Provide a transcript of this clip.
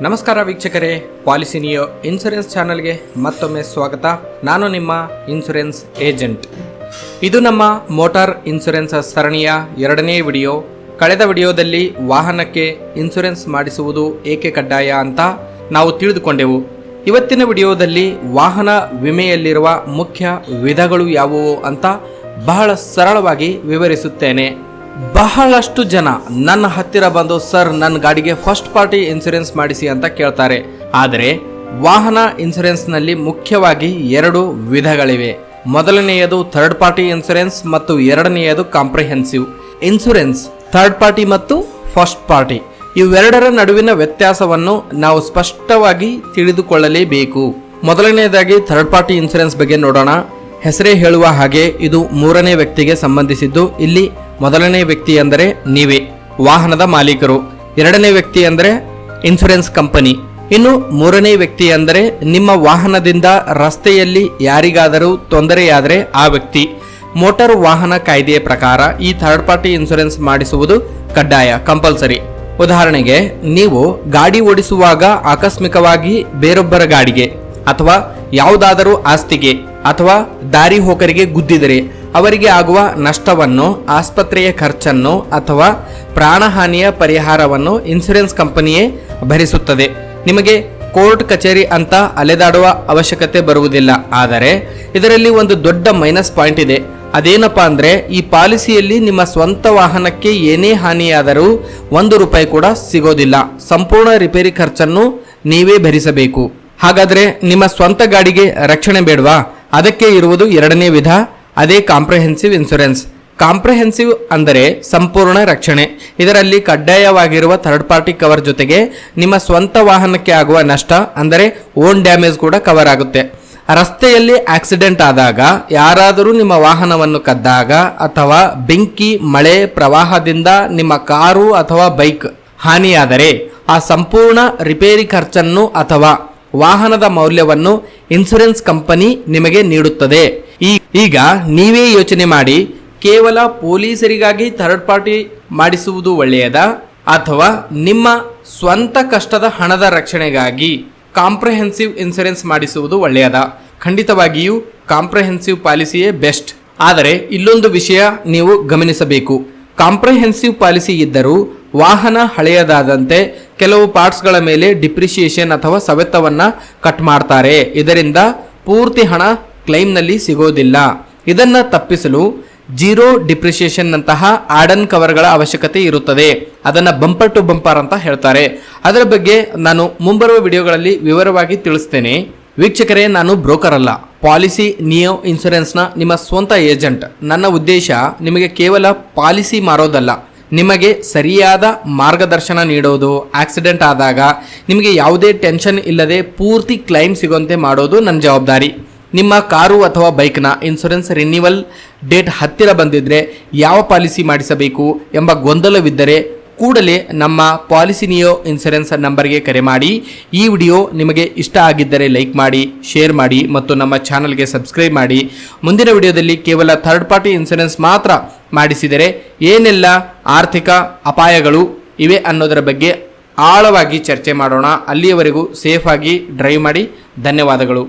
ನಮಸ್ಕಾರ ವೀಕ್ಷಕರೇ, policy neo insurance ಚಾನಲ್ಗೆ ಮತ್ತೊಮ್ಮೆ ಸ್ವಾಗತ. ನಾನು ನಿಮ್ಮ ಇನ್ಶೂರೆನ್ಸ್ ಏಜೆಂಟ್. ಇದು ನಮ್ಮ ಮೋಟಾರ್ ಇನ್ಶೂರೆನ್ಸ್ ಸರಣಿಯ ಎರಡನೇ ವಿಡಿಯೋ. ಕಳೆದ ವಿಡಿಯೋದಲ್ಲಿ ವಾಹನಕ್ಕೆ ಇನ್ಶೂರೆನ್ಸ್ ಮಾಡಿಸುವುದು ಏಕೆ ಕಡ್ಡಾಯ ಅಂತ ನಾವು ತಿಳಿದುಕೊಂಡೆವು. ಇವತ್ತಿನ ವಿಡಿಯೋದಲ್ಲಿ ವಾಹನ ವಿಮೆಯಲ್ಲಿರುವ ಮುಖ್ಯ ವಿಧಗಳು ಯಾವುವು ಅಂತ ಬಹಳ ಸರಳವಾಗಿ ವಿವರಿಸುತ್ತೇನೆ. ಬಹಳಷ್ಟು ಜನ ನನ್ನ ಹತ್ತಿರ ಬಂದು, ಸರ್ ನನ್ನ ಗಾಡಿಗೆ ಫಸ್ಟ್ ಪಾರ್ಟಿ ಇನ್ಶೂರೆನ್ಸ್ ಮಾಡಿಸಿ ಅಂತ ಕೇಳ್ತಾರೆ. ಆದರೆ ವಾಹನ ಇನ್ಶೂರೆನ್ಸ್ನಲ್ಲಿ ಮುಖ್ಯವಾಗಿ ಎರಡು ವಿಧಗಳಿವೆ. ಮೊದಲನೆಯದು ಥರ್ಡ್ ಪಾರ್ಟಿ ಇನ್ಶೂರೆನ್ಸ್ ಮತ್ತು ಎರಡನೆಯದು ಕಾಂಪ್ರಿಹೆನ್ಸಿವ್ ಇನ್ಶೂರೆನ್ಸ್. ಥರ್ಡ್ ಪಾರ್ಟಿ ಮತ್ತು ಫಸ್ಟ್ ಪಾರ್ಟಿ ಇವೆರಡರ ನಡುವಿನ ವ್ಯತ್ಯಾಸವನ್ನು ನಾವು ಸ್ಪಷ್ಟವಾಗಿ ತಿಳಿದುಕೊಳ್ಳಲೇಬೇಕು. ಮೊದಲನೆಯದಾಗಿ ಥರ್ಡ್ ಪಾರ್ಟಿ ಇನ್ಶೂರೆನ್ಸ್ ಬಗ್ಗೆ ನೋಡೋಣ. ಹೆಸರೇ ಹೇಳುವ ಹಾಗೆ ಇದು ಮೂರನೇ ವ್ಯಕ್ತಿಗೆ ಸಂಬಂಧಿಸಿದ್ದು. ಇಲ್ಲಿ ಮೊದಲನೇ ವ್ಯಕ್ತಿ ಅಂದರೆ ನೀವೇ, ವಾಹನದ ಮಾಲೀಕರು. ಎರಡನೇ ವ್ಯಕ್ತಿ ಅಂದರೆ ಇನ್ಶೂರೆನ್ಸ್ ಕಂಪನಿ. ಇನ್ನು ಮೂರನೇ ವ್ಯಕ್ತಿ ಅಂದರೆ ನಿಮ್ಮ ವಾಹನದಿಂದ ರಸ್ತೆಯಲ್ಲಿ ಯಾರಿಗಾದರೂ ತೊಂದರೆಯಾದರೆ ಆ ವ್ಯಕ್ತಿ. ಮೋಟಾರ್ ವಾಹನ ಕಾಯ್ದೆಯ ಪ್ರಕಾರ ಈ ಥರ್ಡ್ ಪಾರ್ಟಿ ಇನ್ಶೂರೆನ್ಸ್ ಮಾಡಿಸುವುದು ಕಡ್ಡಾಯ, ಕಂಪಲ್ಸರಿ. ಉದಾಹರಣೆಗೆ, ನೀವು ಗಾಡಿ ಓಡಿಸುವಾಗ ಆಕಸ್ಮಿಕವಾಗಿ ಬೇರೊಬ್ಬರ ಗಾಡಿಗೆ ಅಥವಾ ಯಾವುದಾದರೂ ಆಸ್ತಿಗೆ ಅಥವಾ ದಾರಿ ಹೋಕರಿಗೆ ಗುದ್ದಿದರೆ ಅವರಿಗೆ ಆಗುವ ನಷ್ಟವನ್ನು, ಆಸ್ಪತ್ರೆಯ ಖರ್ಚನ್ನು ಅಥವಾ ಪ್ರಾಣಹಾನಿಯ ಪರಿಹಾರವನ್ನು ಇನ್ಶೂರೆನ್ಸ್ ಕಂಪನಿಯೇ ಭರಿಸುತ್ತದೆ. ನಿಮಗೆ ಕೋರ್ಟ್ ಕಚೇರಿ ಅಂತ ಅಲೆದಾಡುವ ಅವಶ್ಯಕತೆ ಬರುವುದಿಲ್ಲ. ಆದರೆ ಇದರಲ್ಲಿ ಒಂದು ದೊಡ್ಡ ಮೈನಸ್ ಪಾಯಿಂಟ್ ಇದೆ. ಅದೇನಪ್ಪಾ ಅಂದ್ರೆ, ಈ ಪಾಲಿಸಿಯಲ್ಲಿ ನಿಮ್ಮ ಸ್ವಂತ ವಾಹನಕ್ಕೆ ಏನೇ ಹಾನಿಯಾದರೂ ₹1 ಕೂಡ ಸಿಗೋದಿಲ್ಲ. ಸಂಪೂರ್ಣ ರಿಪೇರಿ ಖರ್ಚನ್ನು ನೀವೇ ಭರಿಸಬೇಕು. ಹಾಗಾದ್ರೆ ನಿಮ್ಮ ಸ್ವಂತ ಗಾಡಿಗೆ ರಕ್ಷಣೆ ಬೇಡವಾ? ಅದಕ್ಕೆ ಇರುವುದು ಎರಡನೇ ವಿಧ, ಅದೇ ಕಾಂಪ್ರಿಹೆನ್ಸಿವ್ ಇನ್ಶೂರೆನ್ಸ್. ಕಾಂಪ್ರಿಹೆನ್ಸಿವ್ ಅಂದರೆ ಸಂಪೂರ್ಣ ರಕ್ಷಣೆ. ಇದರಲ್ಲಿ ಕಡ್ಡಾಯವಾಗಿರುವ ಥರ್ಡ್ ಪಾರ್ಟಿ ಕವರ್ ಜೊತೆಗೆ ನಿಮ್ಮ ಸ್ವಂತ ವಾಹನಕ್ಕೆ ಆಗುವ ನಷ್ಟ ಅಂದರೆ ಓನ್ ಡ್ಯಾಮೇಜ್ ಕೂಡ ಕವರ್ ಆಗುತ್ತೆ. ರಸ್ತೆಯಲ್ಲಿ ಆಕ್ಸಿಡೆಂಟ್ ಆದಾಗ, ಯಾರಾದರೂ ನಿಮ್ಮ ವಾಹನವನ್ನು ಕದ್ದಾಗ ಅಥವಾ ಬೆಂಕಿ, ಮಳೆ, ಪ್ರವಾಹದಿಂದ ನಿಮ್ಮ ಕಾರು ಅಥವಾ ಬೈಕ್ ಹಾನಿಯಾದರೆ ಆ ಸಂಪೂರ್ಣ ರಿಪೇರಿ ಖರ್ಚನ್ನು ಅಥವಾ ವಾಹನದ ಮೌಲ್ಯವನ್ನು ಇನ್ಶೂರೆನ್ಸ್ ಕಂಪನಿ ನಿಮಗೆ ನೀಡುತ್ತದೆ. ಈಗ ನೀವೇ ಯೋಚನೆ ಮಾಡಿ, ಕೇವಲ ಪೊಲೀಸರಿಗಾಗಿ ಥರ್ಡ್ ಪಾರ್ಟಿ ಮಾಡಿಸುವುದು ಒಳ್ಳೆಯದಾ ಅಥವಾ ನಿಮ್ಮ ಸ್ವಂತ ಕಷ್ಟದ ಹಣದ ರಕ್ಷಣೆಗಾಗಿ ಕಾಂಪ್ರಿಹೆನ್ಸಿವ್ ಇನ್ಶೂರೆನ್ಸ್ ಮಾಡಿಸುವುದು ಒಳ್ಳೆಯದಾ? ಖಂಡಿತವಾಗಿಯೂ ಕಾಂಪ್ರಿಹೆನ್ಸಿವ್ ಪಾಲಿಸಿಯೇ ಬೆಸ್ಟ್. ಆದರೆ ಇಲ್ಲೊಂದು ವಿಷಯ ನೀವು ಗಮನಿಸಬೇಕು. ಕಾಂಪ್ರಿಹೆನ್ಸಿವ್ ಪಾಲಿಸಿ ಇದ್ದರೂ ವಾಹನ ಹಳೆಯದಾದಂತೆ ಕೆಲವು ಪಾರ್ಟ್ಸ್ಗಳ ಮೇಲೆ ಡಿಪ್ರಿಸಿಯೇಷನ್ ಅಥವಾ ಸವೆತವನ್ನ ಕಟ್ ಮಾಡ್ತಾರೆ. ಇದರಿಂದ ಪೂರ್ತಿ ಹಣ ಕ್ಲೈಮ್ನಲ್ಲಿ ಸಿಗೋದಿಲ್ಲ. ಇದನ್ನ ತಪ್ಪಿಸಲು ಜೀರೋ ಡಿಪ್ರಿಸಿಯೇಷನ್ ನಂತಹ ಆಡನ್ ಕವರ್ಗಳ ಅವಶ್ಯಕತೆ ಇರುತ್ತದೆ. ಅದನ್ನ ಬಂಪರ್ ಟು ಬಂಪರ್ ಅಂತ ಹೇಳ್ತಾರೆ. ಅದರ ಬಗ್ಗೆ ನಾನು ಮುಂಬರುವ ವಿಡಿಯೋಗಳಲ್ಲಿ ವಿವರವಾಗಿ ತಿಳಿಸ್ತೇನೆ. ವೀಕ್ಷಕರೇ, ನಾನು ಬ್ರೋಕರ್ ಅಲ್ಲ, ಪಾಲಿಸಿ ನಿಯೋ ಇನ್ಶೂರೆನ್ಸ್ನ ನಿಮ್ಮ ಸ್ವಂತ ಏಜೆಂಟ್. ನನ್ನ ಉದ್ದೇಶ ನಿಮಗೆ ಕೇವಲ ಪಾಲಿಸಿ ಮಾರೋದಲ್ಲ, ನಿಮಗೆ ಸರಿಯಾದ ಮಾರ್ಗದರ್ಶನ ನೀಡೋದು. ಆಕ್ಸಿಡೆಂಟ್ ಆದಾಗ ನಿಮಗೆ ಯಾವುದೇ ಟೆನ್ಷನ್ ಇಲ್ಲದೆ ಪೂರ್ತಿ ಕ್ಲೈಮ್ ಸಿಗುವಂತೆ ಮಾಡೋದು ನನ್ನ ಜವಾಬ್ದಾರಿ. ನಿಮ್ಮ ಕಾರು ಅಥವಾ ಬೈಕ್ನ ಇನ್ಶೂರೆನ್ಸ್ ರಿನ್ಯೂವಲ್ ಡೇಟ್ ಹತ್ತಿರ ಬಂದಿದ್ರೆ ಯಾವ ಪಾಲಿಸಿ ಮಾಡಿಸಬೇಕು ಎಂಬ ಗೊಂದಲವಿದ್ದರೆ ಕೂಡಲೇ ನಮ್ಮ ಪಾಲಿಸಿ ನಿಯೋ ಇನ್ಶೂರೆನ್ಸ್ ನಂಬರ್ಗೆ ಕರೆ ಮಾಡಿ. ಈ ವಿಡಿಯೋ ನಿಮಗೆ ಇಷ್ಟ ಆಗಿದ್ದರೆ ಲೈಕ್ ಮಾಡಿ, ಶೇರ್ ಮಾಡಿ ಮತ್ತು ನಮ್ಮ ಚಾನಲ್ಗೆ ಸಬ್ಸ್ಕ್ರೈಬ್ ಮಾಡಿ. ಮುಂದಿನ ವಿಡಿಯೋದಲ್ಲಿ ಕೇವಲ ಥರ್ಡ್ ಪಾರ್ಟಿ ಇನ್ಶೂರೆನ್ಸ್ ಮಾತ್ರ ಮಾಡಿಸಿದರೆ ಏನೆಲ್ಲ ಆರ್ಥಿಕ ಅಪಾಯಗಳು ಇವೆ ಅನ್ನೋದರ ಬಗ್ಗೆ ಆಳವಾಗಿ ಚರ್ಚೆ ಮಾಡೋಣ. ಅಲ್ಲಿಯವರೆಗೂ ಸೇಫ್ ಆಗಿ ಡ್ರೈವ್ ಮಾಡಿ. ಧನ್ಯವಾದಗಳು.